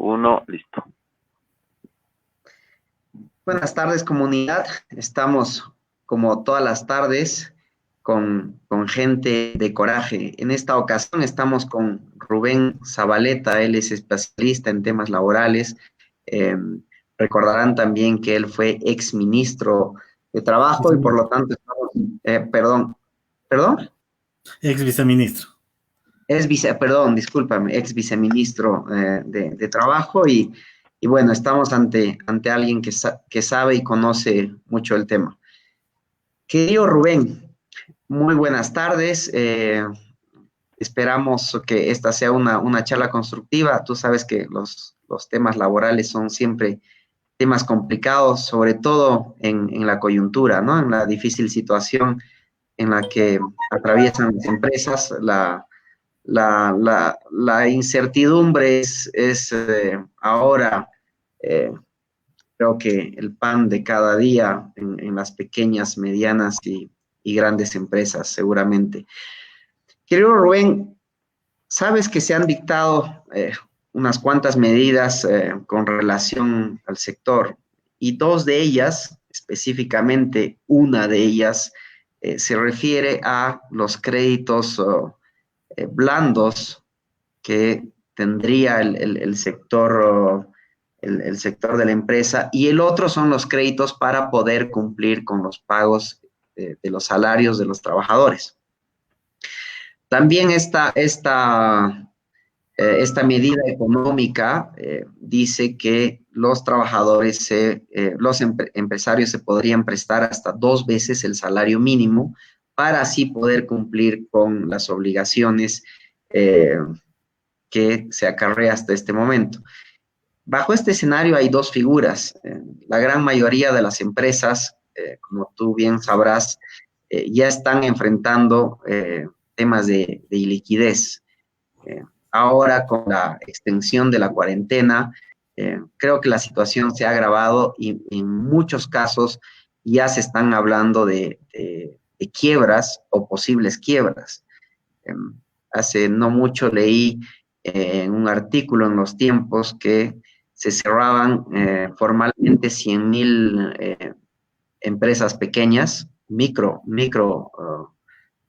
uno, listo. Buenas tardes, comunidad. Estamos, como todas las tardes, con gente de coraje. En esta ocasión estamos con Rubén Zabaleta. Él es especialista en temas laborales. Eh, Recordarán también que él fue ex ministro de Trabajo y por lo tanto estamos, perdón, Ex viceministro. discúlpame, ex viceministro de Trabajo y bueno, estamos ante alguien que sabe y conoce mucho el tema. Querido Rubén, muy buenas tardes. Esperamos que esta sea una charla constructiva. Tú sabes que los temas laborales son siempre temas complicados, sobre todo en la coyuntura, ¿no? En la difícil situación en la que atraviesan las empresas. La incertidumbre es ahora, creo que el pan de cada día en las pequeñas, medianas y grandes empresas, seguramente. Querido Rubén, sabes que se han dictado unas cuantas medidas con relación al sector y dos de ellas, específicamente una de ellas, se refiere a los créditos blandos que tendría el sector, el sector de la empresa, y el otro son los créditos para poder cumplir con los pagos de los salarios de los trabajadores. También esta medida económica dice que los trabajadores, los empresarios se podrían prestar hasta 2 veces el salario mínimo para así poder cumplir con las obligaciones que se acarrea hasta este momento. Bajo este escenario hay dos figuras. La gran mayoría de las empresas, como tú bien sabrás, ya están enfrentando temas de iliquidez. Ahora, con la extensión de la cuarentena, creo que la situación se ha agravado y en muchos casos ya se están hablando de quiebras o posibles quiebras. Hace no mucho leí en un artículo en Los Tiempos que se cerraban formalmente 100,000 empresas pequeñas, micro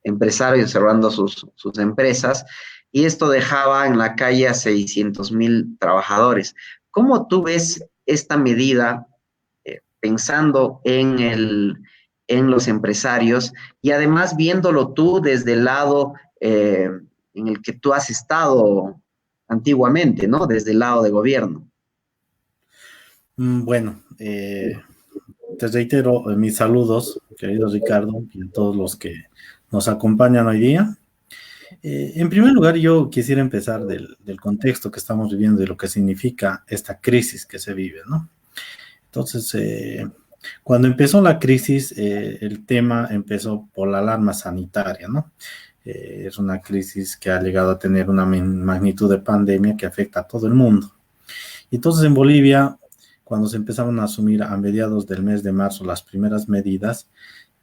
empresarios cerrando sus empresas, y esto dejaba en la calle a 600,000 trabajadores. ¿Cómo tú ves esta medida pensando en los empresarios y además viéndolo tú desde el lado en el que tú has estado antiguamente, ¿no? Desde el lado de gobierno. Bueno, te reitero mis saludos, querido Ricardo, y a todos los que nos acompañan hoy día. En primer lugar, yo quisiera empezar del contexto que estamos viviendo y lo que significa esta crisis que se vive, ¿no? Entonces, cuando empezó la crisis, el tema empezó por la alarma sanitaria, ¿no? Es una crisis que ha llegado a tener una magnitud de pandemia que afecta a todo el mundo. Y entonces en Bolivia, cuando se empezaron a asumir a mediados del mes de marzo las primeras medidas,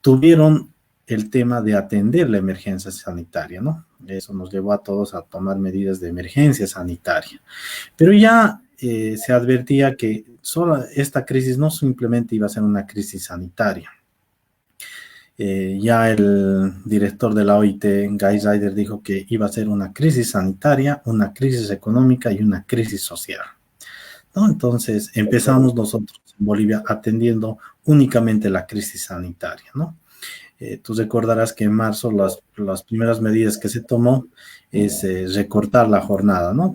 tuvieron el tema de atender la emergencia sanitaria, ¿no? Eso nos llevó a todos a tomar medidas de emergencia sanitaria. Pero ya se advertía que solo esta crisis no simplemente iba a ser una crisis sanitaria. Ya el director de la OIT, Guy Ryder, dijo que iba a ser una crisis sanitaria, una crisis económica y una crisis social, ¿no? Entonces empezamos nosotros en Bolivia atendiendo únicamente la crisis sanitaria, ¿no? Tú recordarás que en marzo las primeras medidas que se tomó es recortar la jornada, ¿no?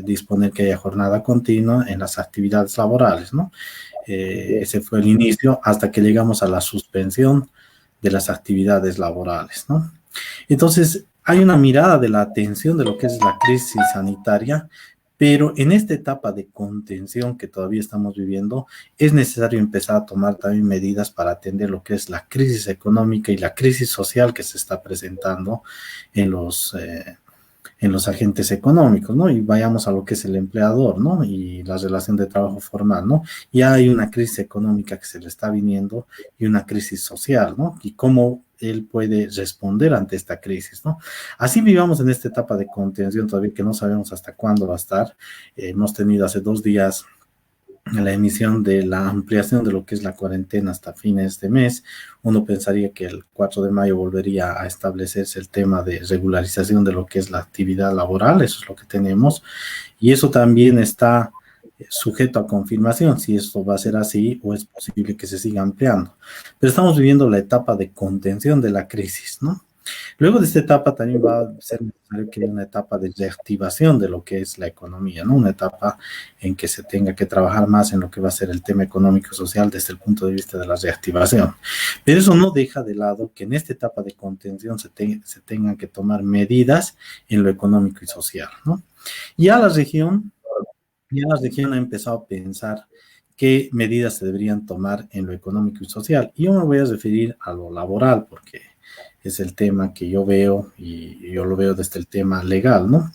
Disponer que haya jornada continua en las actividades laborales, ¿no? Ese fue el inicio hasta que llegamos a la suspensión de las actividades laborales, ¿no? Entonces, hay una mirada de la atención de lo que es la crisis sanitaria, pero en esta etapa de contención que todavía estamos viviendo, es necesario empezar a tomar también medidas para atender lo que es la crisis económica y la crisis social que se está presentando en los agentes económicos, ¿no? Y vayamos a lo que es el empleador, ¿no? Y la relación de trabajo formal, ¿no? Ya hay una crisis económica que se le está viniendo y una crisis social, ¿no? Y cómo él puede responder ante esta crisis, ¿no? Así vivamos en esta etapa de contención todavía que no sabemos hasta cuándo va a estar. Hemos tenido hace 2 días la emisión de la ampliación de lo que es la cuarentena hasta fines de mes. Uno pensaría que el 4 de mayo volvería a establecerse el tema de regularización de lo que es la actividad laboral, eso es lo que tenemos, y eso también está sujeto a confirmación, si esto va a ser así o es posible que se siga ampliando. Pero estamos viviendo la etapa de contención de la crisis, ¿no? Luego de esta etapa también va a ser necesario que haya una etapa de reactivación de lo que es la economía, ¿no? Una etapa en que se tenga que trabajar más en lo que va a ser el tema económico y social desde el punto de vista de la reactivación. Pero eso no deja de lado que en esta etapa de contención se tengan que tomar medidas en lo económico y social, ¿no? Ya la región, ya la región ha empezado a pensar qué medidas se deberían tomar en lo económico y social. Y yo me voy a referir a lo laboral, porque es el tema que yo veo y yo lo veo desde el tema legal, ¿no?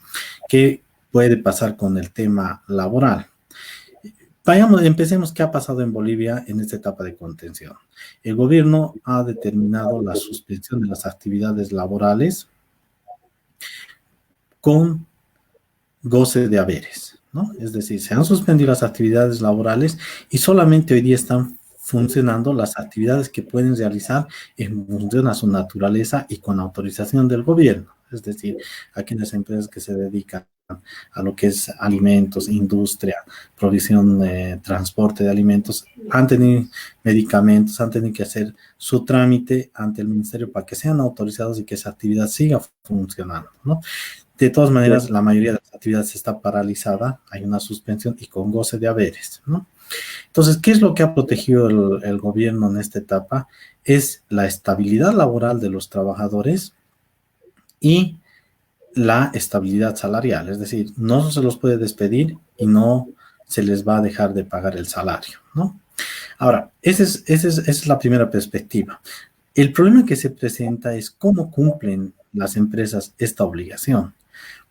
¿Qué puede pasar con el tema laboral? Vayamos, empecemos qué ha pasado en Bolivia en esta etapa de contención. El gobierno ha determinado la suspensión de las actividades laborales con goce de haberes, ¿no? Es decir, se han suspendido las actividades laborales y solamente hoy día están funcionando las actividades que pueden realizar en función a su naturaleza y con autorización del gobierno. Es decir, aquellas empresas que se dedican a lo que es alimentos, industria, provisión, transporte de alimentos, han tenido medicamentos, han tenido que hacer su trámite ante el ministerio para que sean autorizados y que esa actividad siga funcionando, ¿no? De todas maneras, la mayoría de las actividades está paralizada, hay una suspensión y con goce de haberes, ¿no? Entonces, ¿qué es lo que ha protegido el gobierno en esta etapa? Es la estabilidad laboral de los trabajadores y la estabilidad salarial, es decir, no se los puede despedir y no se les va a dejar de pagar el salario, ¿no? Ahora, esa es la primera perspectiva. El problema que se presenta es cómo cumplen las empresas esta obligación,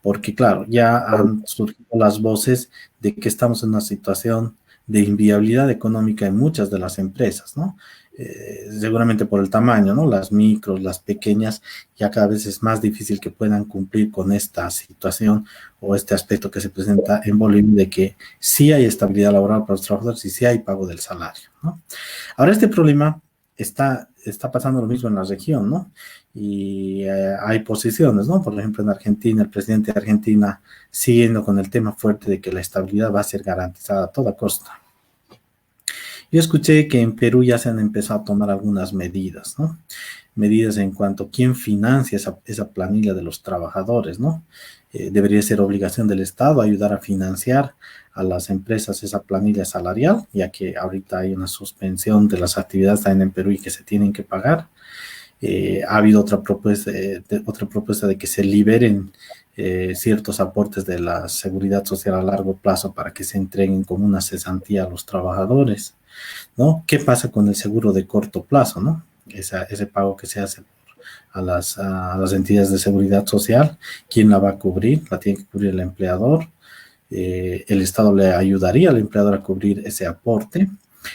porque claro, ya han surgido las voces de que estamos en una situación de inviabilidad económica en muchas de las empresas, ¿no? Seguramente por el tamaño, ¿no? Las micros, las pequeñas, ya cada vez es más difícil que puedan cumplir con esta situación o este aspecto que se presenta en Bolivia de que sí hay estabilidad laboral para los trabajadores y sí hay pago del salario, ¿no? Ahora, este problema está pasando lo mismo en la región, ¿no? Y hay posiciones, ¿no? Por ejemplo, en Argentina, el presidente de Argentina siguiendo con el tema fuerte de que la estabilidad va a ser garantizada a toda costa. Yo escuché que en Perú ya se han empezado a tomar algunas medidas, ¿no? Medidas en cuanto a quién financia esa planilla de los trabajadores, ¿no? Debería ser obligación del Estado ayudar a financiar a las empresas esa planilla salarial, ya que ahorita hay una suspensión de las actividades también en Perú y que se tienen que pagar. Ha habido otra propuesta de que se liberen ciertos aportes de la seguridad social a largo plazo para que se entreguen como una cesantía a los trabajadores, ¿no? ¿Qué pasa con el seguro de corto plazo, ¿no? Ese pago que se hace a las entidades de seguridad social, ¿quién la va a cubrir? La tiene que cubrir el empleador. El Estado le ayudaría al empleador a cubrir ese aporte.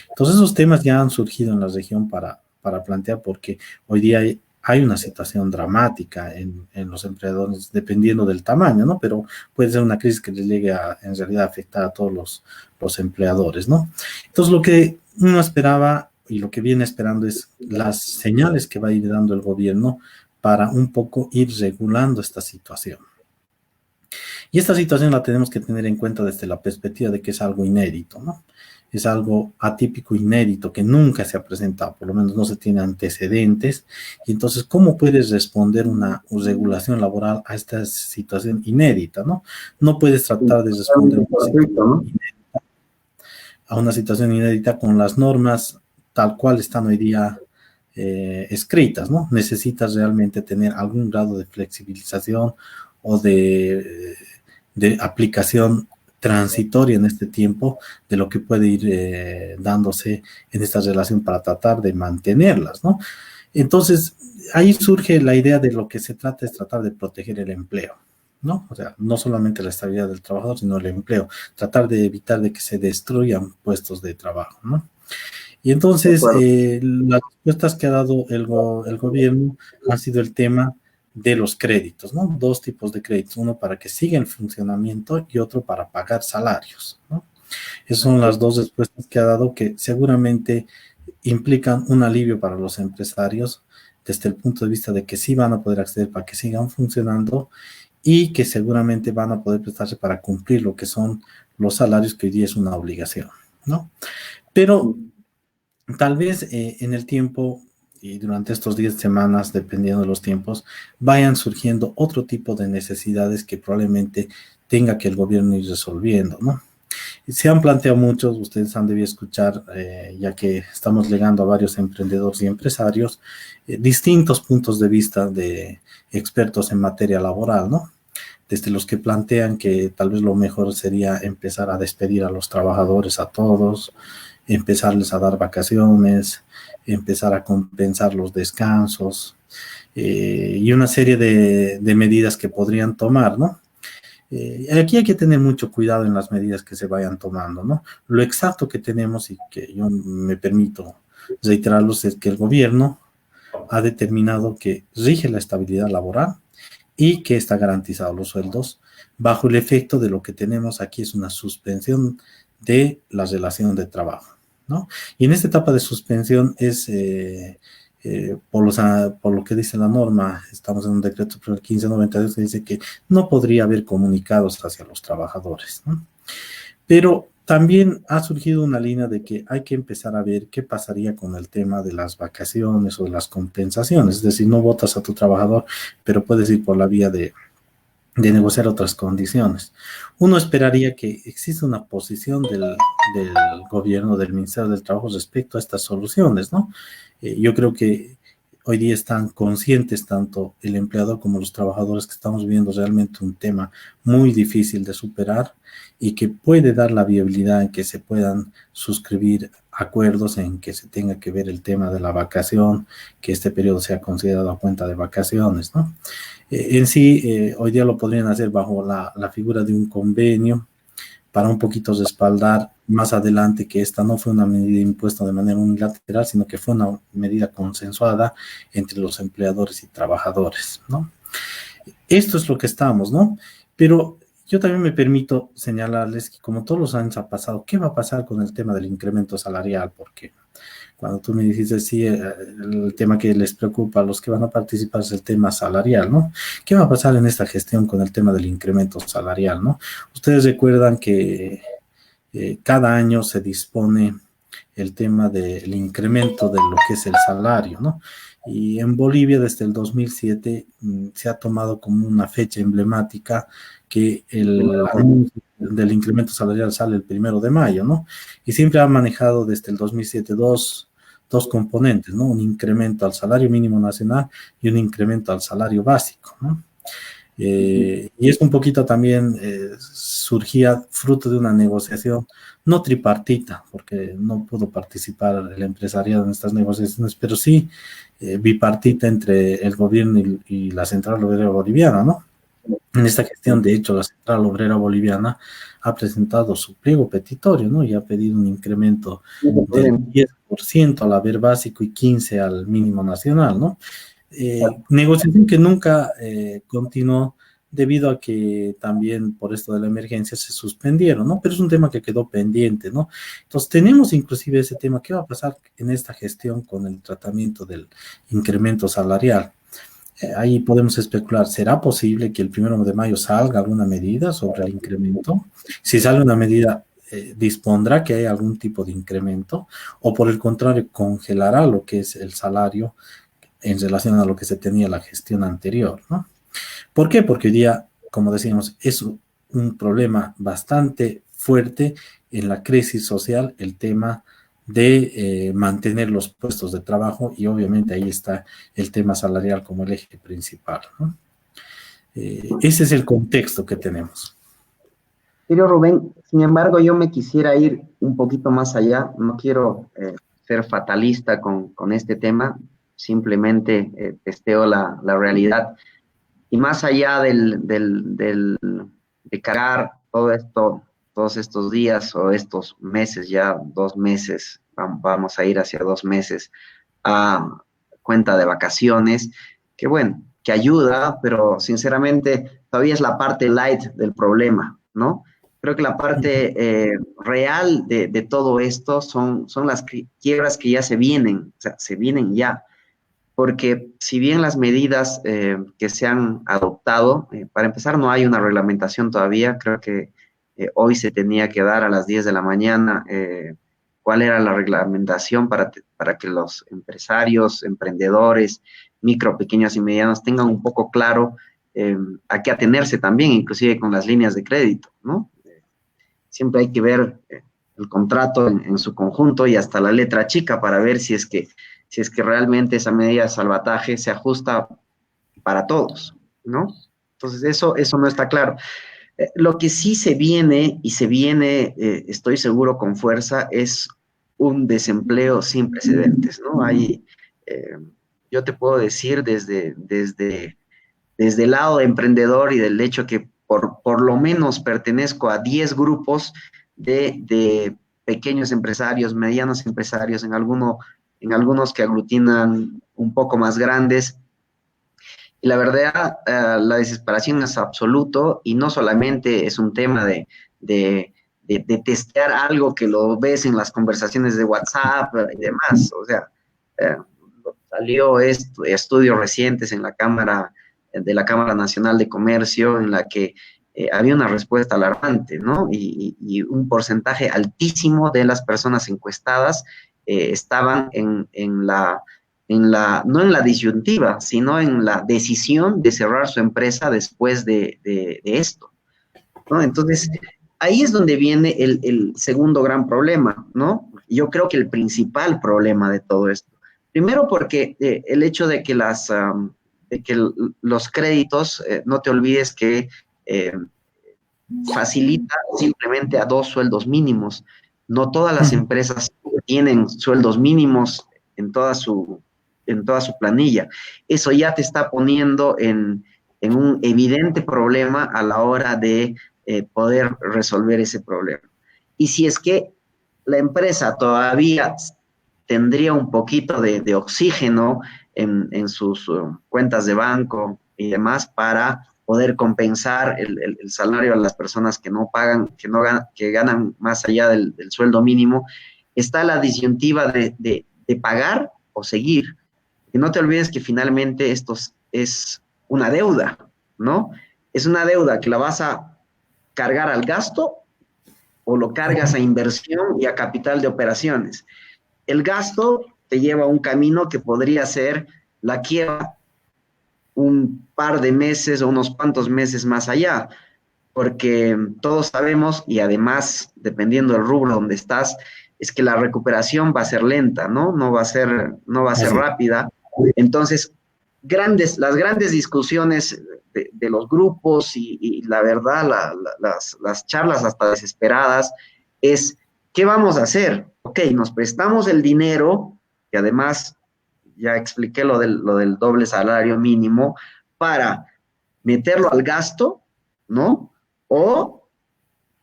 Entonces, esos temas ya han surgido en la región para plantear, porque hoy día hay una situación dramática en los empleadores, dependiendo del tamaño, ¿no? Pero puede ser una crisis que les llegue a, en realidad, afectar a todos los empleadores, ¿no? Entonces, lo que uno esperaba y lo que viene esperando es las señales que va a ir dando el gobierno para un poco ir regulando esta situación. Y esta situación la tenemos que tener en cuenta desde la perspectiva de que es algo inédito, ¿no? Es algo atípico, inédito, que nunca se ha presentado, por lo menos no se tiene antecedentes. Y entonces, ¿cómo puedes responder una regulación laboral a esta situación inédita, ¿no? No puedes tratar de responder a una situación inédita con las normas tal cual están hoy día escritas, ¿no? Necesitas realmente tener algún grado de flexibilización o de aplicación transitoria en este tiempo de lo que puede ir dándose en esta relación para tratar de mantenerlas, ¿no? Entonces, ahí surge la idea de lo que se trata es tratar de proteger el empleo, ¿no? O sea, no solamente la estabilidad del trabajador, sino el empleo, tratar de evitar de que se destruyan puestos de trabajo, ¿no? Y de entonces, acuerdo. las respuestas que ha dado el gobierno han sido el tema de los créditos, ¿no? Dos tipos de créditos, uno para que siga en funcionamiento y otro para pagar salarios, ¿no? Esas son las dos respuestas que ha dado que seguramente implican un alivio para los empresarios desde el punto de vista de que sí van a poder acceder para que sigan funcionando y que seguramente van a poder prestarse para cumplir lo que son los salarios que hoy día es una obligación, ¿no? Pero tal vez en el tiempo y durante estos 10 semanas, dependiendo de los tiempos, vayan surgiendo otro tipo de necesidades que probablemente tenga que el gobierno ir resolviendo, ¿no? Se han planteado muchos, ustedes han debido escuchar, ya que estamos llegando a varios emprendedores y empresarios, distintos puntos de vista de expertos en materia laboral, ¿no? Desde los que plantean que tal vez lo mejor sería empezar a despedir a los trabajadores a todos, empezarles a dar vacaciones, empezar a compensar los descansos y una serie de medidas que podrían tomar, ¿no? Aquí hay que tener mucho cuidado en las medidas que se vayan tomando, ¿no? Lo exacto que tenemos y que yo me permito reiterarlos es que el gobierno ha determinado que rige la estabilidad laboral y que está garantizado los sueldos bajo el efecto de lo que tenemos aquí es una suspensión de la relación de trabajo, ¿no? Y en esta etapa de suspensión es por lo que dice la norma, estamos en un decreto 1592 que dice que no podría haber comunicados hacia los trabajadores, ¿no? Pero también ha surgido una línea de que hay que empezar a ver qué pasaría con el tema de las vacaciones o de las compensaciones, es decir, no votas a tu trabajador, pero puedes ir por la vía de negociar otras condiciones. Uno esperaría que exista una posición del gobierno, del Ministerio del Trabajo respecto a estas soluciones, ¿no? Yo creo que hoy día están conscientes tanto el empleador como los trabajadores que estamos viviendo realmente un tema muy difícil de superar y que puede dar la viabilidad en que se puedan suscribir acuerdos en que se tenga que ver el tema de la vacación, que este periodo sea considerado a cuenta de vacaciones, ¿no? En sí, hoy día lo podrían hacer bajo la figura de un convenio para un poquito respaldar más adelante que esta no fue una medida impuesta de manera unilateral, sino que fue una medida consensuada entre los empleadores y trabajadores, ¿no? Esto es lo que estamos, ¿no? Pero yo también me permito señalarles que como todos los años ha pasado, ¿qué va a pasar con el tema del incremento salarial? Porque cuando tú me dijiste, sí, el tema que les preocupa a los que van a participar es el tema salarial, ¿no? ¿Qué va a pasar en esta gestión con el tema del incremento salarial, ¿no? Ustedes recuerdan que cada año se dispone el tema del incremento de lo que es el salario, ¿no? Y en Bolivia desde el 2007 se ha tomado como una fecha emblemática que el anuncio del incremento salarial sale el 1 de mayo, ¿no? Y siempre ha manejado desde el 2007 dos componentes, ¿no? Un incremento al salario mínimo nacional y un incremento al salario básico, ¿no? Y es un poquito también surgía fruto de una negociación no tripartita, porque no pudo participar el empresariado en estas negociaciones, pero sí bipartita entre el gobierno y la Central Obrera Boliviana, ¿no? En esta gestión, de hecho, la Central Obrera Boliviana ha presentado su pliego petitorio, ¿no? Y ha pedido un incremento del 10% al haber básico y 15% al mínimo nacional, ¿no? Negociación que nunca continuó debido a que también por esto de la emergencia se suspendieron, ¿no? Pero es un tema que quedó pendiente, ¿no? Entonces tenemos inclusive ese tema, ¿qué va a pasar en esta gestión con el tratamiento del incremento salarial? Ahí podemos especular, ¿será posible que el 1 de mayo salga alguna medida sobre el incremento? Si sale una medida, ¿dispondrá que hay algún tipo de incremento? ¿O por el contrario, congelará lo que es el salario en relación a lo que se tenía la gestión anterior, ¿no? ¿Por qué? Porque hoy día, como decíamos, es un problema bastante fuerte en la crisis social, el tema de mantener los puestos de trabajo y obviamente ahí está el tema salarial como el eje principal, ¿no? Ese es el contexto que tenemos. Querido Rubén, sin embargo, yo me quisiera ir un poquito más allá. No quiero ser fatalista con este tema, simplemente testeo la realidad. Y más allá de cargar todo esto, todos estos días o estos meses, ya 2 meses vamos a ir hacia 2 meses a cuenta de vacaciones, que bueno, que ayuda, pero sinceramente todavía es la parte light del problema, ¿no? Creo que la parte real de todo esto son las quiebras que ya se vienen, o sea, se vienen ya, porque si bien las medidas que se han adoptado, para empezar no hay una reglamentación todavía, creo que hoy se tenía que dar a las 10 de la mañana cuál era la reglamentación para que los empresarios, emprendedores, micro, pequeños y medianos tengan un poco claro a qué atenerse también, inclusive con las líneas de crédito, ¿no? Siempre hay que ver el contrato en su conjunto y hasta la letra chica para ver si es que realmente esa medida de salvataje se ajusta para todos, ¿no? Entonces, eso no está claro. Lo que sí se viene, y se viene, estoy seguro, con fuerza, es un desempleo sin precedentes, ¿no? Yo te puedo decir desde el lado de emprendedor y del hecho que por lo menos pertenezco a 10 grupos de pequeños empresarios, medianos empresarios, en algunos que aglutinan un poco más grandes. Y la verdad, la desesperación es absoluto y no solamente es un tema de testear algo que lo ves en las conversaciones de WhatsApp y demás. O sea, eh, salió estudios recientes en la Cámara, de la Cámara Nacional de Comercio, en la que había una respuesta alarmante, ¿no? Y un porcentaje altísimo de las personas encuestadas estaban no en la disyuntiva, sino en la decisión de cerrar su empresa después de esto, ¿no? Entonces, ahí es donde viene el segundo gran problema, ¿no? Yo creo que el principal problema de todo esto. Primero porque el hecho de que los créditos, no te olvides que facilita simplemente a 2 sueldos mínimos. No todas las empresas tienen sueldos mínimos en toda su planilla. Eso ya te está poniendo en un evidente problema a la hora de poder resolver ese problema. Y si es que la empresa todavía tendría un poquito de oxígeno en sus cuentas de banco y demás para poder compensar el salario a las personas que no pagan, que ganan más allá del sueldo mínimo, está la disyuntiva de pagar o seguir. Y no te olvides que finalmente esto es una deuda, ¿no? Es una deuda que la vas a cargar al gasto o lo cargas a inversión y a capital de operaciones. El gasto te lleva a un camino que podría ser la quiebra un par de meses o unos cuantos meses más allá, porque todos sabemos, y además, dependiendo del rubro donde estás, es que la recuperación va a ser lenta, ¿no? No va a ser rápida. Entonces, las grandes discusiones de los grupos y la verdad, las charlas hasta desesperadas, es, ¿qué vamos a hacer? Ok, nos prestamos el dinero, que además ya expliqué lo del doble salario mínimo, para meterlo al gasto, ¿no? O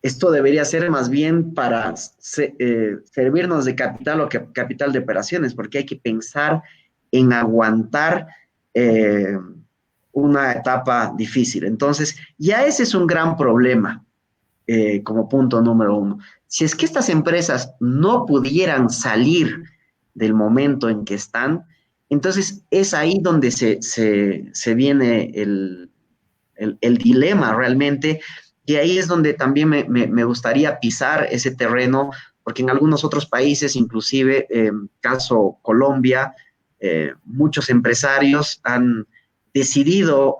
esto debería ser más bien para servirnos de capital o capital de operaciones, porque hay que pensar en aguantar una etapa difícil. Entonces, ya ese es un gran problema como punto número uno. Si es que estas empresas no pudieran salir del momento en que están, entonces es ahí donde se viene el dilema realmente, y ahí es donde también me gustaría pisar ese terreno, porque en algunos otros países, inclusive, caso Colombia, muchos empresarios han decidido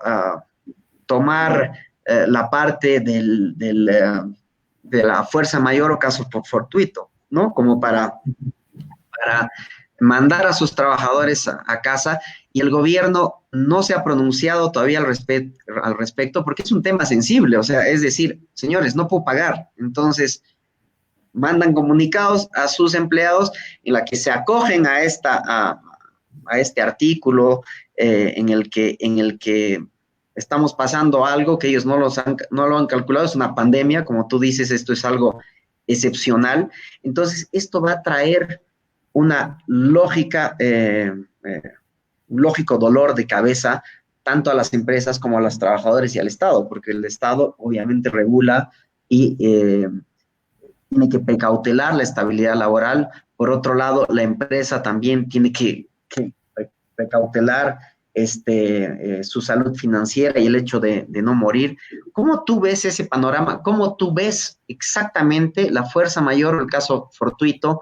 tomar la parte de la fuerza mayor o caso fortuito, ¿no? Como para mandar a sus trabajadores a casa, y el gobierno no se ha pronunciado todavía al respecto porque es un tema sensible, o sea, es decir, señores, no puedo pagar, entonces mandan comunicados a sus empleados en la que se acogen a este artículo en el que estamos pasando algo que ellos no lo han calculado, es una pandemia, como tú dices, esto es algo excepcional, entonces esto va a traer una lógica, un lógico dolor de cabeza tanto a las empresas como a los trabajadores y al Estado, porque el Estado obviamente regula y tiene que precautelar la estabilidad laboral. Por otro lado, la empresa también tiene que precautelar su salud financiera y el hecho de no morir. ¿Cómo tú ves ese panorama? ¿Cómo tú ves exactamente la fuerza mayor, el caso fortuito,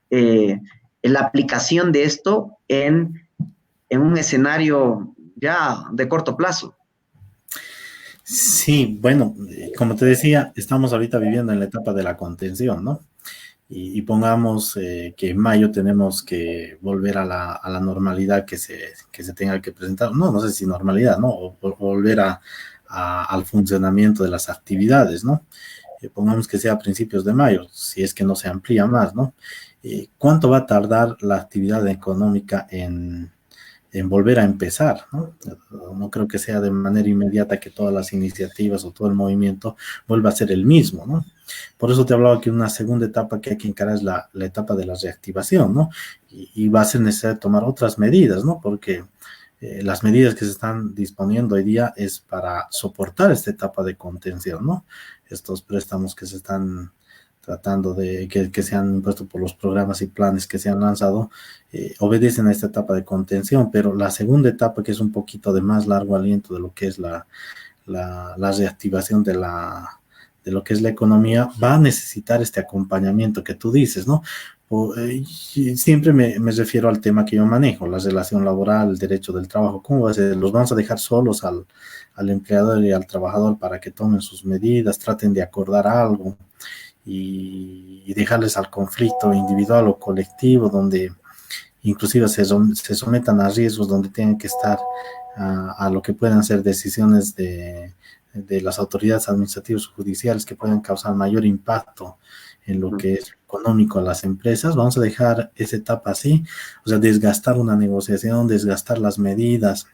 en la aplicación de esto en un escenario ya de corto plazo? Sí, bueno, como te decía, estamos ahorita viviendo en la etapa de la contención, ¿no? Y pongamos que en mayo tenemos que volver a la normalidad que se tenga que presentar, no sé si normalidad, ¿no? O volver al funcionamiento de las actividades, ¿no? Pongamos que sea a principios de mayo, si es que no se amplía más, ¿no? ¿Cuánto va a tardar la actividad económica en volver a empezar, ¿no? No creo que sea de manera inmediata que todas las iniciativas o todo el movimiento vuelva a ser el mismo, ¿no? Por eso te hablaba que una segunda etapa que hay que encarar es la etapa de la reactivación, ¿no? Y va a ser necesario tomar otras medidas, ¿no? Porque las medidas que se están disponiendo hoy día es para soportar esta etapa de contención, ¿no? Estos préstamos que se están tratando de que se han impuesto por los programas y planes que se han lanzado, obedecen a esta etapa de contención, pero la segunda etapa, que es un poquito de más largo aliento de lo que es la reactivación de lo que es la economía, va a necesitar este acompañamiento que tú dices, ¿no? Siempre me refiero al tema que yo manejo, la relación laboral, el derecho del trabajo. ¿Cómo va a ser? ¿Los vamos a dejar solos al empleador y al trabajador para que tomen sus medidas, traten de acordar algo y dejarles al conflicto individual o colectivo, donde inclusive se sometan a riesgos, donde tengan que estar a lo que puedan ser decisiones de las autoridades administrativas o judiciales que puedan causar mayor impacto en lo que es económico a las empresas? Vamos a dejar esa etapa así, o sea, desgastar una negociación, desgastar las medidas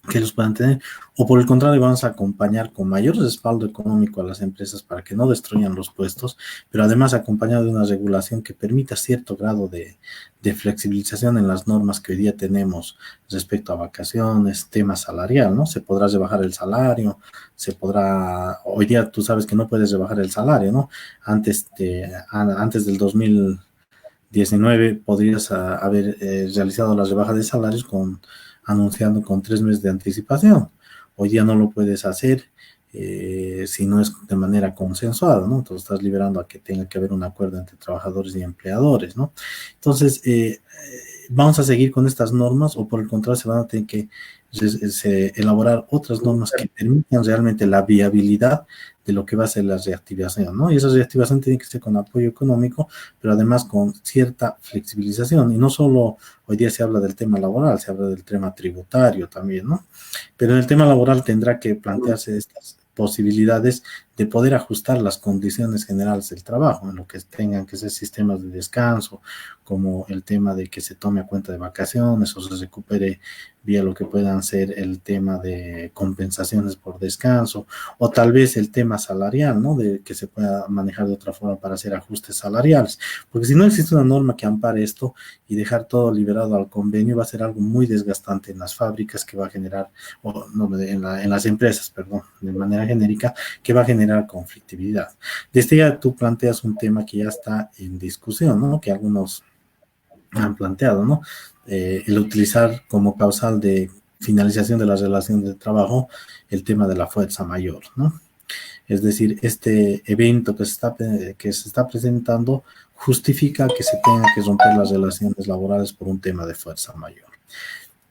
que los puedan tener, o por el contrario, vamos a acompañar con mayor respaldo económico a las empresas para que no destruyan los puestos, pero además acompañado de una regulación que permita cierto grado de flexibilización en las normas que hoy día tenemos respecto a vacaciones, tema salarial, ¿no? Se podrá rebajar el salario, hoy día tú sabes que no puedes rebajar el salario, ¿no? Antes del 2019 podrías haber realizado la rebaja de salarios anunciando con 3 meses de anticipación. Hoy día no lo puedes hacer si no es de manera consensuada, ¿no? Entonces estás liberando a que tenga que haber un acuerdo entre trabajadores y empleadores, ¿no? Entonces, ¿vamos a seguir con estas normas o por el contrario se van a tener que elaborar otras normas que permitan realmente la viabilidad de lo que va a ser la reactivación, ¿no? Y esa reactivación tiene que ser con apoyo económico, pero además con cierta flexibilización. Y no solo hoy día se habla del tema laboral, se habla del tema tributario también, ¿no? Pero en el tema laboral tendrá que plantearse estas posibilidades de poder ajustar las condiciones generales del trabajo, en lo que tengan que ser sistemas de descanso, como el tema de que se tome a cuenta de vacaciones o se recupere vía lo que puedan ser el tema de compensaciones por descanso, o tal vez el tema salarial, ¿no? De que se pueda manejar de otra forma para hacer ajustes salariales, porque si no existe una norma que ampare esto y dejar todo liberado al convenio, va a ser algo muy desgastante en las fábricas que va a generar, o no, en las empresas, perdón, de manera genérica, que va a generar conflictividad. Desde ya tú planteas un tema que ya está en discusión, ¿no? Que algunos han planteado, ¿no? El utilizar como causal de finalización de la relación de trabajo el tema de la fuerza mayor, ¿no? Es decir, este evento que se está presentando justifica que se tenga que romper las relaciones laborales por un tema de fuerza mayor.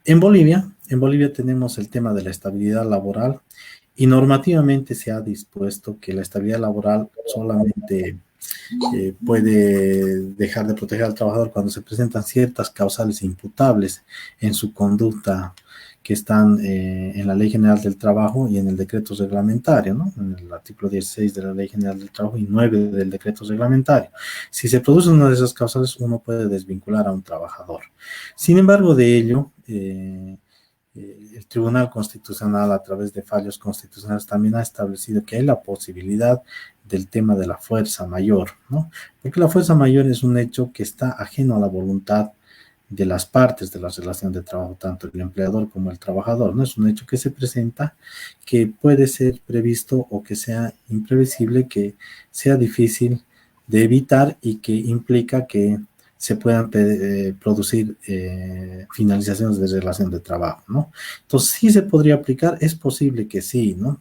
En Bolivia tenemos el tema de la estabilidad laboral y normativamente se ha dispuesto que la estabilidad laboral solamente puede dejar de proteger al trabajador cuando se presentan ciertas causales imputables en su conducta que están en la Ley General del Trabajo y en el decreto reglamentario, ¿no? En el artículo 16 de la Ley General del Trabajo y 9 del decreto reglamentario. Si se produce una de esas causales, uno puede desvincular a un trabajador. Sin embargo, de ello, el Tribunal Constitucional, a través de fallos constitucionales, también ha establecido que hay la posibilidad del tema de la fuerza mayor, ¿no? Porque la fuerza mayor es un hecho que está ajeno a la voluntad de las partes de la relación de trabajo, tanto el empleador como el trabajador, ¿no? Es un hecho que se presenta, que puede ser previsto o que sea imprevisible, que sea difícil de evitar y que implica que se puedan producir finalizaciones de relación de trabajo, ¿no? Entonces, sí se podría aplicar, es posible que sí, ¿no?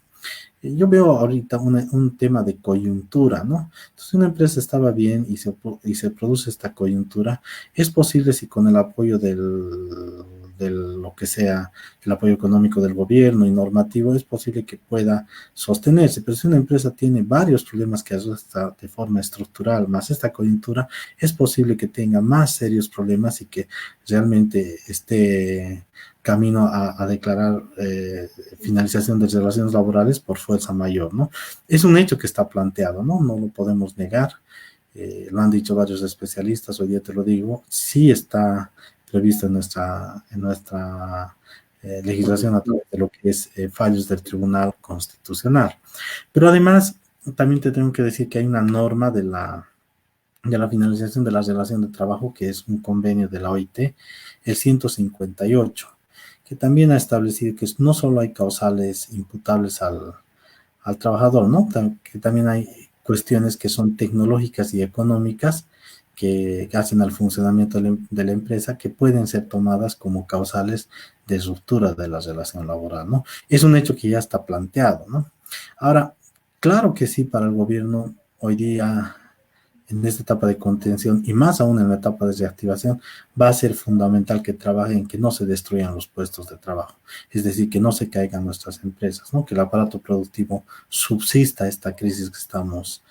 Yo veo ahorita un tema de coyuntura, ¿no? Entonces, una empresa estaba bien y se produce esta coyuntura. Es posible si con el apoyo del lo que sea, el apoyo económico del gobierno y normativo, es posible que pueda sostenerse. Pero si una empresa tiene varios problemas que arrastra de forma estructural, más esta coyuntura, es posible que tenga más serios problemas y que realmente esté camino a declarar finalización de relaciones laborales por fuerza mayor, ¿no? Es un hecho que está planteado, ¿no? No lo podemos negar. Lo han dicho varios especialistas, hoy día te lo digo, sí está previsto en nuestra legislación a través de lo que es fallos del Tribunal Constitucional. Pero además, también te tengo que decir que hay una norma de la finalización de la relación de trabajo, que es un convenio de la OIT, el 158, que también ha establecido que no solo hay causales imputables al trabajador, ¿no? Que también hay cuestiones que son tecnológicas y económicas que hacen al funcionamiento de la empresa, que pueden ser tomadas como causales de ruptura de la relación laboral, ¿no? Es un hecho que ya está planteado, ¿no? Ahora, claro que sí, para el gobierno hoy día, en esta etapa de contención y más aún en la etapa de reactivación, va a ser fundamental que trabaje en que no se destruyan los puestos de trabajo, es decir, que no se caigan nuestras empresas, ¿no? Que el aparato productivo subsista esta crisis que estamos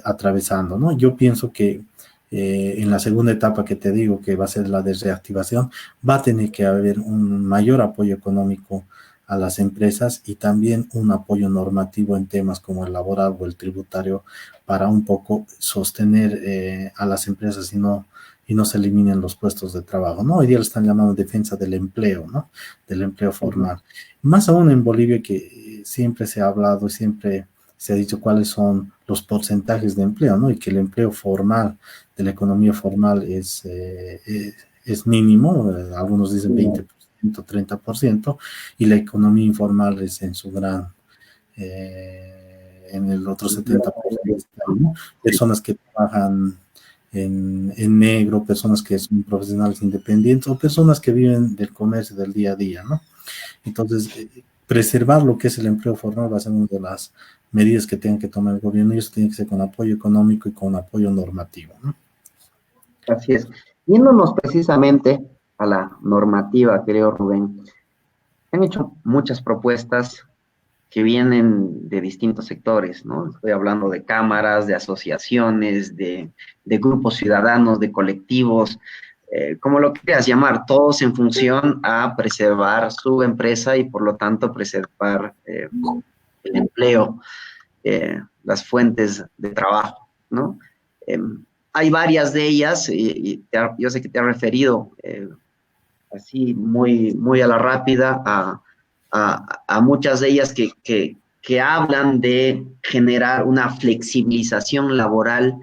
atravesando, ¿no? Yo pienso que en la segunda etapa que te digo, que va a ser la de reactivación, va a tener que haber un mayor apoyo económico a las empresas y también un apoyo normativo en temas como el laboral o el tributario para un poco sostener a las empresas y no se eliminen los puestos de trabajo, ¿no? Hoy día lo están llamando defensa del empleo, ¿no? Del empleo formal. Más aún en Bolivia, que siempre se ha hablado y siempre se ha dicho cuáles son los porcentajes de empleo, ¿no? Y que el empleo formal, de la economía formal es mínimo, algunos dicen 20%, 30%, y la economía informal es en su gran en el otro 70%, ¿no? Personas que trabajan en negro, personas que son profesionales independientes o personas que viven del comercio del día a día, ¿no? Entonces, preservar lo que es el empleo formal va a ser una de las medidas que tenga que tomar el gobierno y eso tiene que ser con apoyo económico y con apoyo normativo, ¿no? Así es. Yéndonos precisamente a la normativa, creo, Rubén, han hecho muchas propuestas que vienen de distintos sectores, ¿no? Estoy hablando de cámaras, de asociaciones, de grupos ciudadanos, de colectivos, como lo quieras llamar, todos en función a preservar su empresa y por lo tanto preservar el empleo, las fuentes de trabajo, ¿no? Hay varias de ellas yo sé que te has referido así muy a la rápida a muchas de ellas que hablan de generar una flexibilización laboral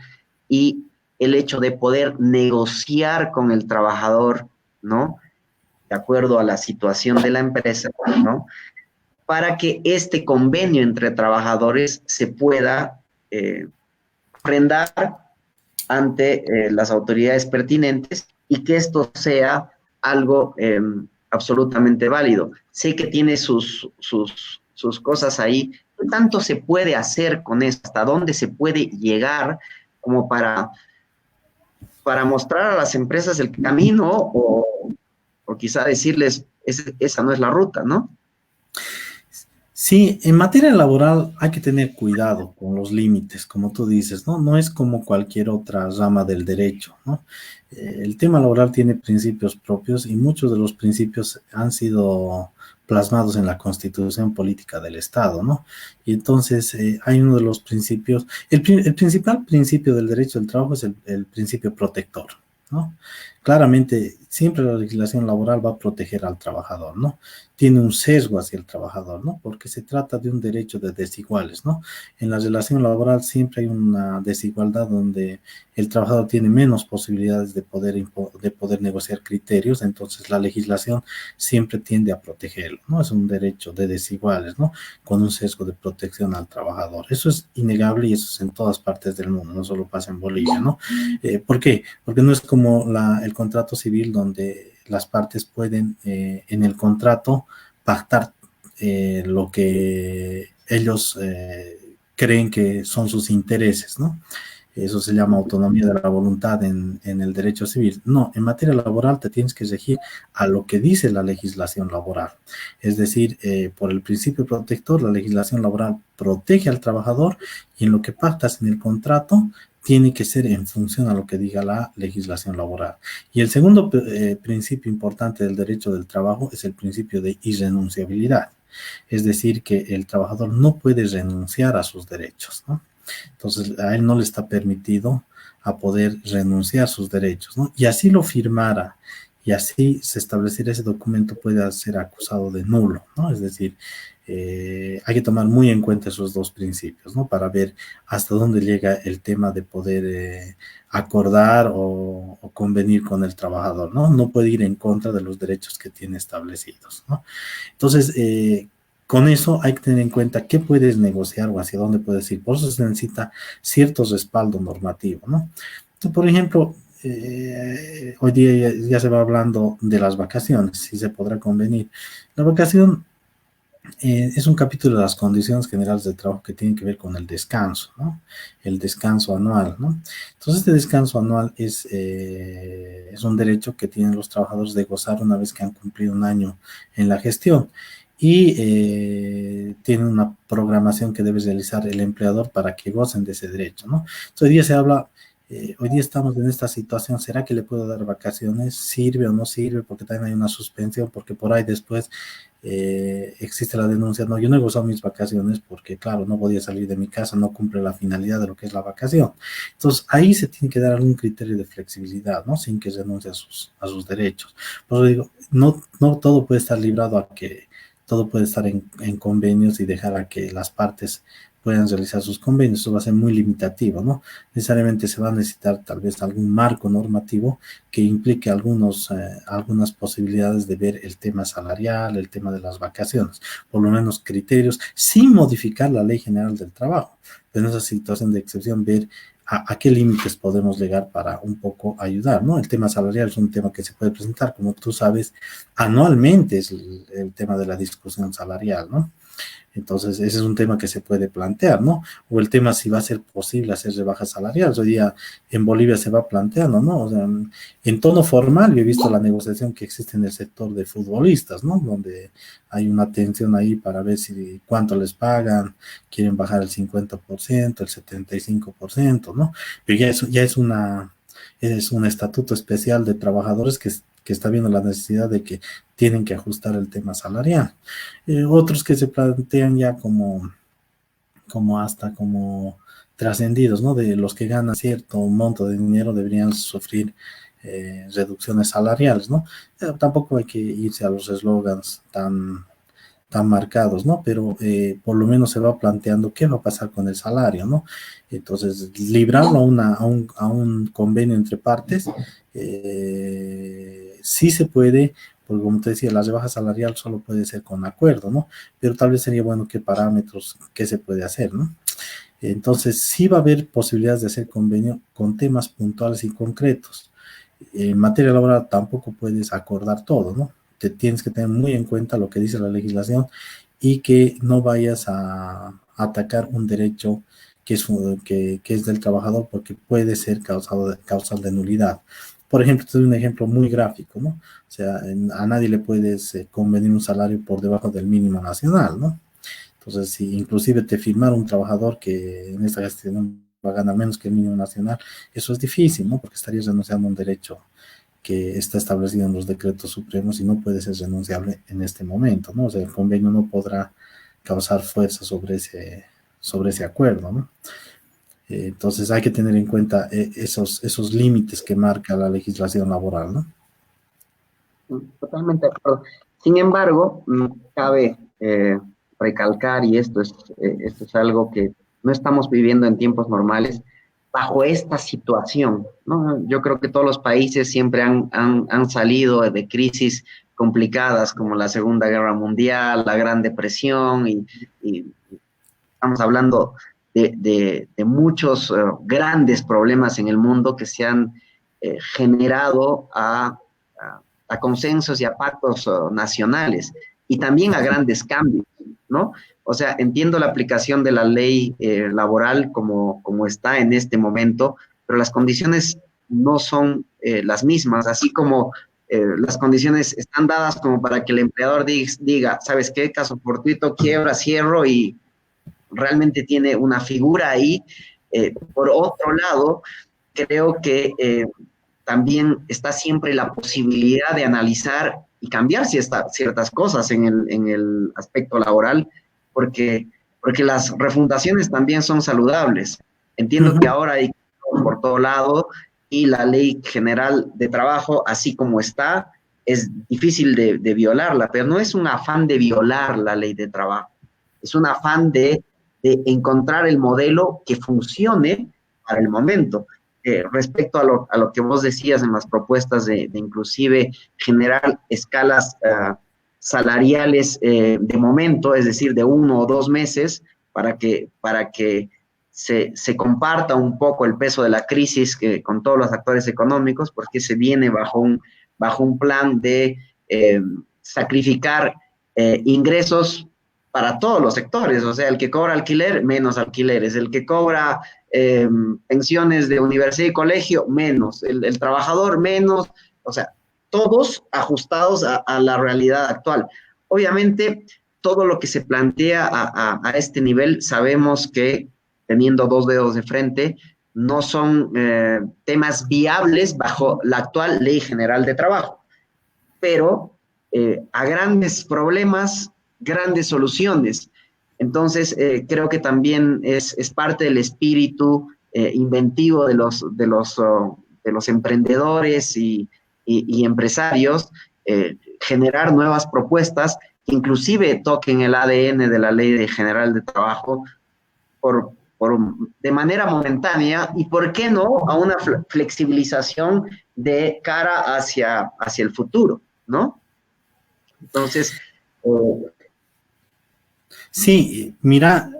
y el hecho de poder negociar con el trabajador, ¿no? De acuerdo a la situación de la empresa, ¿no? Para que este convenio entre trabajadores se pueda refrendar ante las autoridades pertinentes y que esto sea algo absolutamente válido. Sé que tiene sus cosas ahí. ¿Qué tanto se puede hacer con esto? ¿Hasta dónde se puede llegar como para mostrar a las empresas el camino o quizá decirles, esa no es la ruta, ¿no? Sí, en materia laboral hay que tener cuidado con los límites, como tú dices, ¿no? No es como cualquier otra rama del derecho, ¿no? El tema laboral tiene principios propios y muchos de los principios han sido plasmados en la Constitución Política del Estado, ¿no? Y entonces hay uno de los principios, el principal principio del derecho del trabajo es el principio protector, ¿no? Claramente siempre la legislación laboral va a proteger al trabajador, ¿no? Tiene un sesgo hacia el trabajador, ¿no? Porque se trata de un derecho de desiguales, ¿no? En la relación laboral siempre hay una desigualdad donde el trabajador tiene menos posibilidades de poder negociar criterios, entonces la legislación siempre tiende a protegerlo, ¿no? Es un derecho de desiguales, ¿no? Con un sesgo de protección al trabajador. Eso es innegable y eso es en todas partes del mundo, no solo pasa en Bolivia, ¿no? ¿Por qué? Porque no es como el contrato civil donde las partes pueden en el contrato pactar lo que ellos creen que son sus intereses, ¿no? Eso se llama autonomía de la voluntad en el derecho civil. No, en materia laboral te tienes que regir a lo que dice la legislación laboral. Es decir, por el principio protector, la legislación laboral protege al trabajador y en lo que pactas en el contrato tiene que ser en función a lo que diga la legislación laboral. Y el segundo principio importante del derecho del trabajo es el principio de irrenunciabilidad. Es decir, que el trabajador no puede renunciar a sus derechos, ¿no? Entonces, a él no le está permitido a poder renunciar a sus derechos, ¿no? Y así lo firmara y así se estableciera ese documento puede ser acusado de nulo, ¿no? Es decir, hay que tomar muy en cuenta esos dos principios, ¿no? Para ver hasta dónde llega el tema de poder acordar o convenir con el trabajador, ¿no? No puede ir en contra de los derechos que tiene establecidos, ¿no? Entonces, con eso hay que tener en cuenta qué puedes negociar o hacia dónde puedes ir. Por eso se necesita cierto respaldo normativo, ¿no? Entonces, por ejemplo, hoy día ya se va hablando de las vacaciones, si se podrá convenir. La vacación es un capítulo de las condiciones generales de trabajo que tiene que ver con el descanso, ¿no? El descanso anual, ¿no? Entonces, este descanso anual es un derecho que tienen los trabajadores de gozar una vez que han cumplido un año en la gestión y tienen una programación que debe realizar el empleador para que gocen de ese derecho, ¿no? Entonces, hoy día se habla, hoy día estamos en esta situación, ¿será que le puedo dar vacaciones? ¿Sirve o no sirve? Porque también hay una suspensión, porque por ahí después existe la denuncia, no, yo no he gozado mis vacaciones porque, claro, no podía salir de mi casa, no cumple la finalidad de lo que es la vacación. Entonces, ahí se tiene que dar algún criterio de flexibilidad, ¿no? Sin que renuncie a sus derechos. Por eso digo, no todo puede estar librado a que todo puede estar en convenios y dejar a que las partes puedan realizar sus convenios. Eso va a ser muy limitativo, ¿no? Necesariamente se va a necesitar tal vez algún marco normativo que implique algunas posibilidades de ver el tema salarial, el tema de las vacaciones, por lo menos criterios, sin modificar la Ley General del Trabajo. Pero en esa situación de excepción, ver a qué límites podemos llegar para un poco ayudar, ¿no? El tema salarial es un tema que se puede presentar, como tú sabes, anualmente es el tema de la discusión salarial, ¿no? Entonces, ese es un tema que se puede plantear, ¿no? O el tema si va a ser posible hacer rebajas salariales. Hoy día en Bolivia se va planteando, ¿no? O sea, en tono formal, yo he visto la negociación que existe en el sector de futbolistas, ¿no? Donde hay una tensión ahí para ver si cuánto les pagan, quieren bajar el 50%, el 75%, ¿no? Pero es un estatuto especial de trabajadores que está viendo la necesidad de que tienen que ajustar el tema salarial. Otros que se plantean ya como trascendidos, ¿no? De los que ganan cierto monto de dinero deberían sufrir reducciones salariales, ¿no? Tampoco hay que irse a los eslogans tan marcados, ¿no? Pero por lo menos se va planteando qué va a pasar con el salario, ¿no? Entonces, librarlo a un convenio entre partes, sí se puede, porque como te decía, la rebaja salarial solo puede ser con acuerdo, ¿no? Pero tal vez sería bueno qué parámetros, qué se puede hacer, ¿no? Entonces, sí va a haber posibilidades de hacer convenio con temas puntuales y concretos. En materia laboral tampoco puedes acordar todo, ¿no? Te tienes que tener muy en cuenta lo que dice la legislación y que no vayas a atacar un derecho que es del trabajador porque puede ser causal de nulidad. Por ejemplo, te doy un ejemplo muy gráfico, ¿no? O sea, a nadie le puedes convenir un salario por debajo del mínimo nacional, ¿no? Entonces, si inclusive te firmara un trabajador que en esta gestión va a ganar menos que el mínimo nacional, eso es difícil, ¿no? Porque estarías renunciando a un derecho que está establecido en los decretos supremos y no puede ser renunciable en este momento, ¿no? O sea, el convenio no podrá causar fuerza sobre ese acuerdo, ¿no? Entonces hay que tener en cuenta esos límites que marca la legislación laboral, ¿no? Totalmente de acuerdo. Sin embargo, cabe recalcar, y esto es algo que no estamos viviendo en tiempos normales, bajo esta situación, ¿no? Yo creo que todos los países siempre han salido de crisis complicadas como la Segunda Guerra Mundial, la Gran Depresión, y estamos hablando de muchos grandes problemas en el mundo que se han generado a consensos y a pactos nacionales y también a grandes cambios, ¿no? O sea, entiendo la aplicación de la ley laboral como está en este momento, pero las condiciones no son las mismas, así como las condiciones están dadas como para que el empleador diga, ¿sabes qué? Caso fortuito, quiebra, cierro y realmente tiene una figura ahí. Por otro lado, creo que también está siempre la posibilidad de analizar y cambiar ciertas cosas en el aspecto laboral, porque las refundaciones también son saludables. Entiendo que ahora hay por todo lado y la ley general de trabajo, así como está, es difícil de violarla, pero no es un afán de violar la ley de trabajo, es un afán de encontrar el modelo que funcione para el momento. Respecto a lo que vos decías en las propuestas de inclusive generar escalas salariales de momento, es decir, de 1 o 2 meses, para que se comparta un poco el peso de la crisis con todos los actores económicos, porque se viene bajo un plan de sacrificar ingresos para todos los sectores, o sea, el que cobra alquiler, menos alquileres, el que cobra pensiones de universidad y colegio, menos, el trabajador, menos, o sea, todos ajustados a la realidad actual. Obviamente, todo lo que se plantea a este nivel, sabemos que teniendo 2 dedos de frente, no son temas viables bajo la actual Ley General de Trabajo, pero a grandes problemas, grandes soluciones. Entonces, creo que también es parte del espíritu inventivo de los emprendedores y empresarios, generar nuevas propuestas que inclusive toquen el ADN de la Ley General de Trabajo de manera momentánea y, ¿por qué no?, a una flexibilización de cara hacia el futuro, ¿no? Entonces, sí, mira,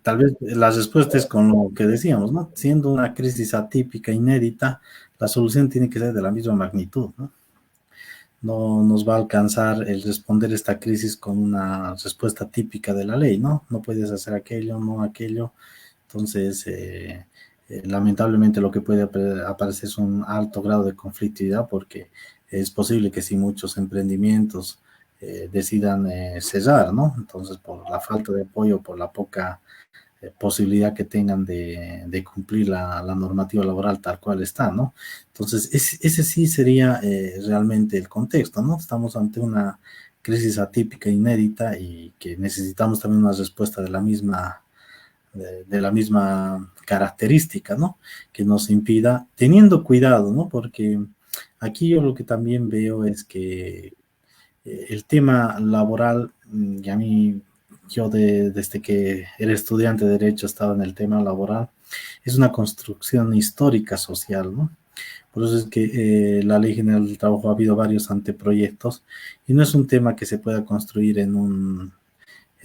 tal vez la respuesta es con lo que decíamos, ¿no? Siendo una crisis atípica, inédita, la solución tiene que ser de la misma magnitud, ¿no? No nos va a alcanzar el responder esta crisis con una respuesta típica de la ley, ¿no? No puedes hacer aquello, no aquello. Entonces, lamentablemente lo que puede aparecer es un alto grado de conflictividad, porque es posible que si muchos emprendimientos decidan cerrar, ¿no? Entonces, por la falta de apoyo, por la poca posibilidad que tengan de cumplir la normativa laboral tal cual está, ¿no? Entonces, ese sí sería realmente el contexto, ¿no? Estamos ante una crisis atípica, inédita, y que necesitamos también una respuesta de la misma característica, ¿no? Que nos impida, teniendo cuidado, ¿no? Porque aquí yo lo que también veo es que el tema laboral, y a mí, desde que era estudiante de Derecho estaba en el tema laboral, es una construcción histórica social, ¿no? Por eso es que la Ley General del Trabajo ha habido varios anteproyectos y no es un tema que se pueda construir en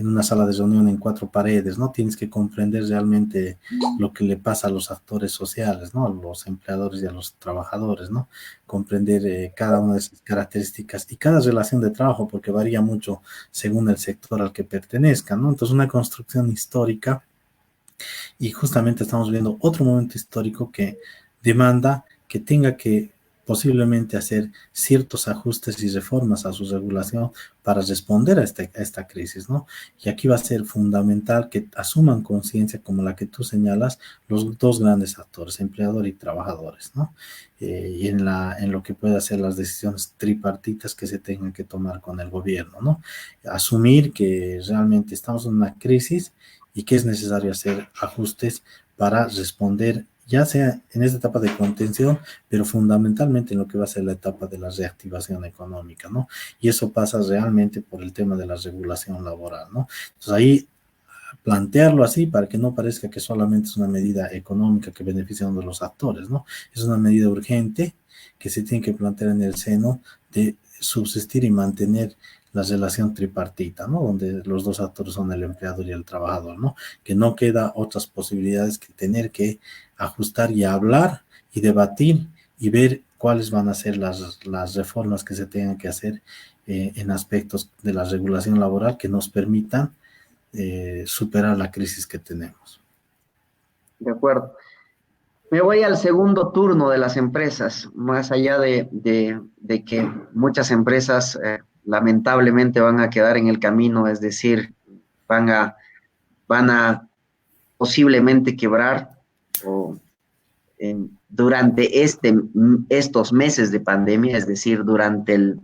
una sala de reunión en 4 paredes, ¿no? Tienes que comprender realmente lo que le pasa a los actores sociales, ¿no? A los empleadores y a los trabajadores, ¿no? Comprender cada una de esas características y cada relación de trabajo, porque varía mucho según el sector al que pertenezca, ¿no? Entonces, una construcción histórica, y justamente estamos viendo otro momento histórico que demanda que tenga que posiblemente hacer ciertos ajustes y reformas a su regulación para responder a esta crisis, ¿no? Y aquí va a ser fundamental que asuman conciencia, como la que tú señalas, los dos grandes actores, empleador y trabajadores, ¿no? Y en lo que puede hacer las decisiones tripartitas que se tengan que tomar con el gobierno, ¿no? Asumir que realmente estamos en una crisis y que es necesario hacer ajustes para responder ya sea en esta etapa de contención, pero fundamentalmente en lo que va a ser la etapa de la reactivación económica, ¿no? Y eso pasa realmente por el tema de la regulación laboral, ¿no? Entonces ahí plantearlo así para que no parezca que solamente es una medida económica que beneficia a uno de los actores, ¿no? Es una medida urgente que se tiene que plantear en el seno de subsistir y mantener la relación tripartita, ¿no? Donde los dos actores son el empleador y el trabajador, ¿no? Que no queda otras posibilidades que tener que ajustar y hablar y debatir y ver cuáles van a ser las reformas que se tengan que hacer en aspectos de la regulación laboral que nos permitan superar la crisis que tenemos. De acuerdo. Me voy al segundo turno de las empresas, más allá de que muchas empresas lamentablemente van a quedar en el camino, es decir, van a, van a posiblemente quebrar o, durante estos meses de pandemia, es decir, durante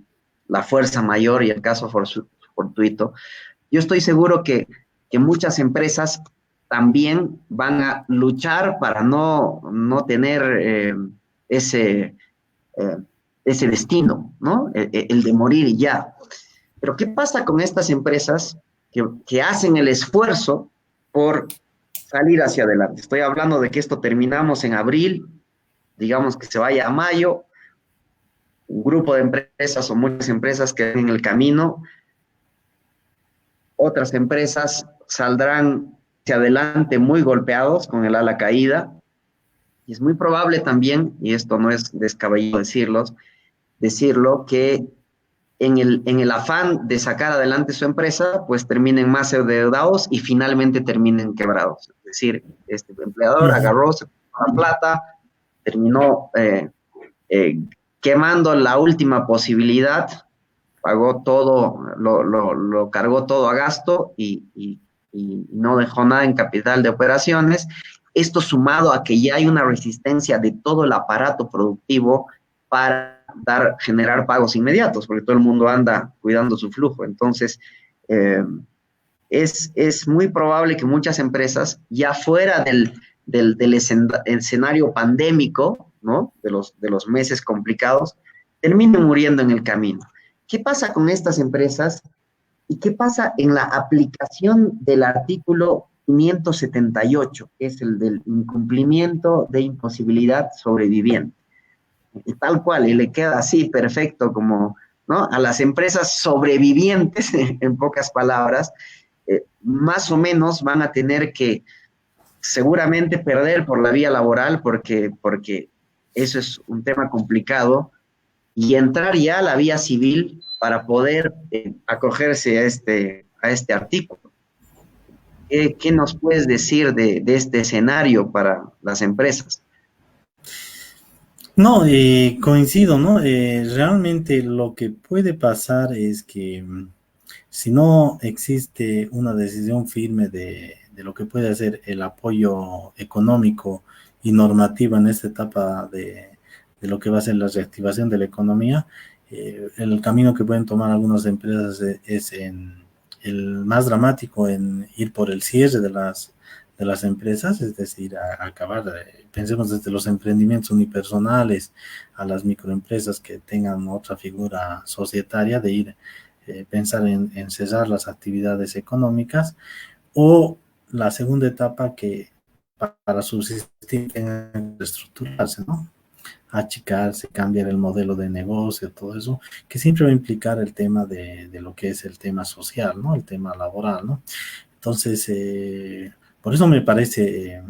la fuerza mayor y el caso fortuito. Yo estoy seguro que muchas empresas también van a luchar para no tener ese, eh, ese destino, ¿no? El de morir y ya. Pero ¿qué pasa con estas empresas que hacen el esfuerzo por salir hacia adelante? Estoy hablando de que esto terminamos en abril, digamos que se vaya a mayo, un grupo de empresas o muchas empresas que en el camino, otras empresas saldrán hacia adelante muy golpeados con el ala caída. Y es muy probable también, y esto no es descabellado decirlo, que en el afán de sacar adelante su empresa, pues terminen más endeudados y finalmente terminen quebrados. Es decir, este empleador agarró, se puso la plata, terminó eh, quemando la última posibilidad, pagó todo, lo cargó todo a gasto y no dejó nada en capital de operaciones. Esto sumado a que ya hay una resistencia de todo el aparato productivo para generar pagos inmediatos, porque todo el mundo anda cuidando su flujo. Entonces, es muy probable que muchas empresas, ya fuera del escenario pandémico, ¿no? De los meses complicados, terminen muriendo en el camino. ¿Qué pasa con estas empresas y qué pasa en la aplicación del artículo 578, que es el del incumplimiento de imposibilidad sobreviviente? Y tal cual, y le queda así perfecto como, ¿no? A las empresas sobrevivientes, en pocas palabras, más o menos van a tener que seguramente perder por la vía laboral porque eso es un tema complicado y entrar ya a la vía civil para poder acogerse a este artículo. ¿Qué nos puedes decir de este escenario para las empresas? No, coincido, ¿no? Realmente lo que puede pasar es que si no existe una decisión firme de lo que puede ser el apoyo económico y normativo en esta etapa de lo que va a ser la reactivación de la economía, el camino que pueden tomar algunas empresas es el más dramático en ir por el cierre de las empresas, es decir, a acabar, pensemos desde los emprendimientos unipersonales a las microempresas que tengan otra figura societaria, de ir pensar en cesar las actividades económicas, o la segunda etapa que para subsistir tengan que estructurarse, ¿no? Achicarse, cambiar el modelo de negocio, todo eso, que siempre va a implicar el tema de lo que es el tema social, ¿no? El tema laboral, ¿no? Entonces, por eso me parece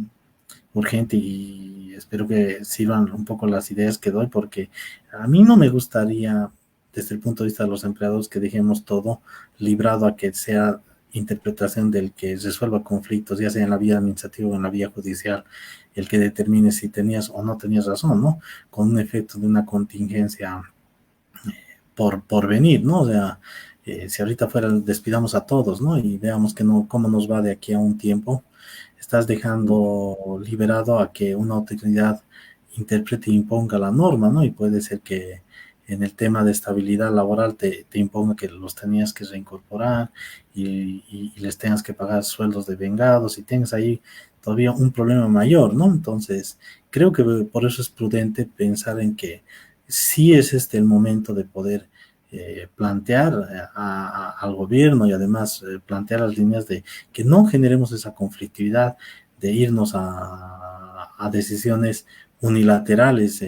urgente y espero que sirvan un poco las ideas que doy, porque a mí no me gustaría, desde el punto de vista de los empleados, que dejemos todo librado a que sea interpretación del que resuelva conflictos, ya sea en la vía administrativa o en la vía judicial, el que determine si tenías o no tenías razón, ¿no? Con un efecto de una contingencia por venir, ¿no? O sea, si ahorita fuera despidamos a todos, ¿no? Y veamos que no, cómo nos va de aquí a un tiempo, estás dejando liberado a que una autoridad interprete e imponga la norma, ¿no? Y puede ser que en el tema de estabilidad laboral te imponga que los tenías que reincorporar y les tengas que pagar sueldos de vengados y tengas ahí todavía un problema mayor, ¿no? Entonces, creo que por eso es prudente pensar en que sí es este el momento de poder plantear al gobierno y además plantear las líneas de que no generemos esa conflictividad de irnos a decisiones unilaterales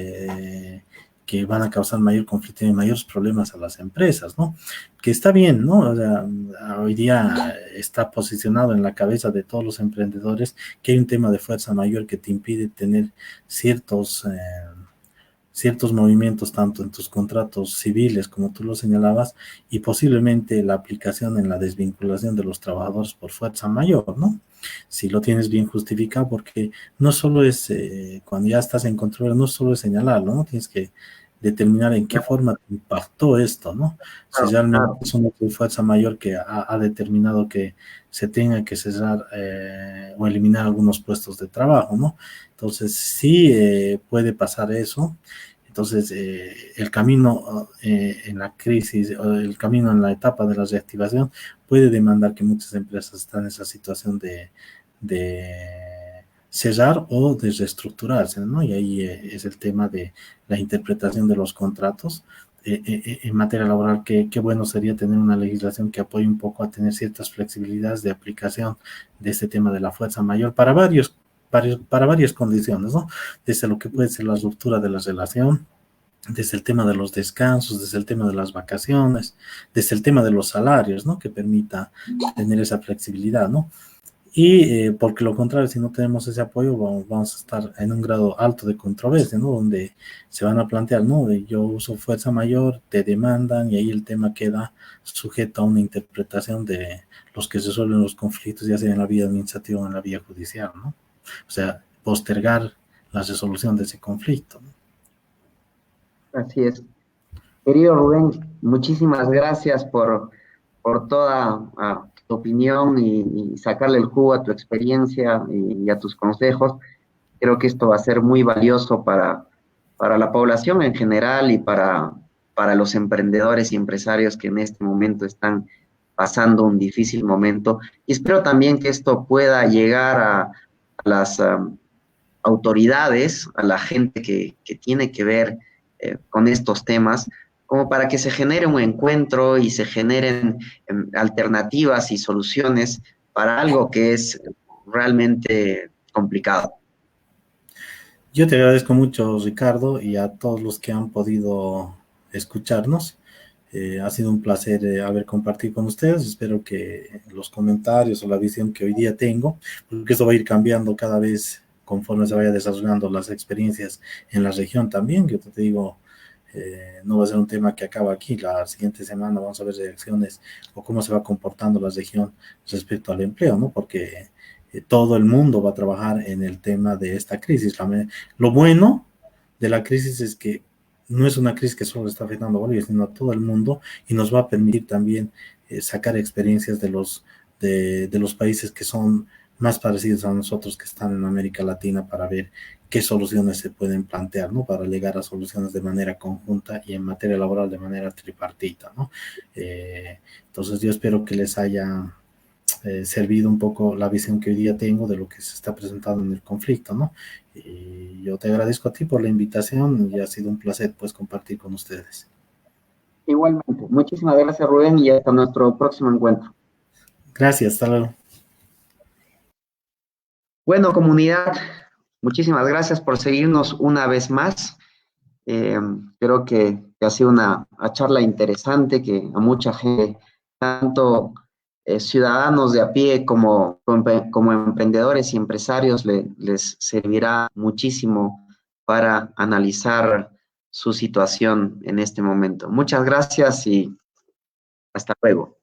que van a causar mayor conflicto y mayores problemas a las empresas, ¿no? Que está bien, ¿no? O sea, hoy día está posicionado en la cabeza de todos los emprendedores que hay un tema de fuerza mayor que te impide tener ciertos movimientos tanto en tus contratos civiles como tú lo señalabas y posiblemente la aplicación en la desvinculación de los trabajadores por fuerza mayor, ¿no? Si lo tienes bien justificado, porque no solo es, cuando ya estás en control, no solo es señalarlo, ¿no? Tienes que determinar en qué forma te impactó esto, ¿no? Si Claro, realmente claro. es una fuerza mayor que ha determinado que se tenga que cesar o eliminar algunos puestos de trabajo, ¿no? Entonces, sí puede pasar eso. Entonces, el camino en la crisis, o el camino en la etapa de la reactivación puede demandar que muchas empresas están en esa situación de cerrar o de reestructurarse, ¿no? Y ahí es el tema de la interpretación de los contratos. En materia laboral, qué bueno sería tener una legislación que apoye un poco a tener ciertas flexibilidades de aplicación de este tema de la fuerza mayor para varias condiciones, ¿no? Desde lo que puede ser la ruptura de la relación, desde el tema de los descansos, desde el tema de las vacaciones, desde el tema de los salarios, ¿no? Que permita tener esa flexibilidad, ¿no? Y porque lo contrario, si no tenemos ese apoyo, vamos a estar en un grado alto de controversia, ¿no? Donde se van a plantear, ¿no? De yo uso fuerza mayor, te demandan y ahí el tema queda sujeto a una interpretación de los que resuelven los conflictos, ya sea en la vía administrativa o en la vía judicial, ¿no? O sea, postergar la resolución de ese conflicto, ¿no? Así es. Querido Rubén, muchísimas gracias por toda tu opinión y sacarle el jugo a tu experiencia y a tus consejos. Creo que esto va a ser muy valioso para la población en general y para los emprendedores y empresarios que en este momento están pasando un difícil momento. Y espero también que esto pueda llegar a las autoridades, a la gente que tiene que ver con estos temas, como para que se genere un encuentro y se generen alternativas y soluciones para algo que es realmente complicado. Yo te agradezco mucho, Ricardo, y a todos los que han podido escucharnos. Ha sido un placer haber compartido con ustedes. Espero que los comentarios o la visión que hoy día tengo, porque eso va a ir cambiando cada vez conforme se vaya desarrollando las experiencias en la región también, que te digo, no va a ser un tema que acaba aquí. La siguiente semana vamos a ver reacciones o cómo se va comportando la región respecto al empleo, ¿no? Porque todo el mundo va a trabajar en el tema de esta crisis. Lo bueno de la crisis es que no es una crisis que solo está afectando a Bolivia, sino a todo el mundo y nos va a permitir también sacar experiencias de los países que son más parecidos a nosotros que están en América Latina para ver qué soluciones se pueden plantear, ¿no? Para llegar a soluciones de manera conjunta y en materia laboral de manera tripartita, ¿no? Entonces yo espero que les haya servido un poco la visión que hoy día tengo de lo que se está presentando en el conflicto, ¿no? Y yo te agradezco a ti por la invitación y ha sido un placer pues compartir con ustedes. Igualmente, muchísimas gracias Rubén y hasta nuestro próximo encuentro. Gracias, hasta luego. Bueno, comunidad, muchísimas gracias por seguirnos una vez más. Creo que ha sido una charla interesante que a mucha gente, tanto ciudadanos de a pie como emprendedores y empresarios, les servirá muchísimo para analizar su situación en este momento. Muchas gracias y hasta luego.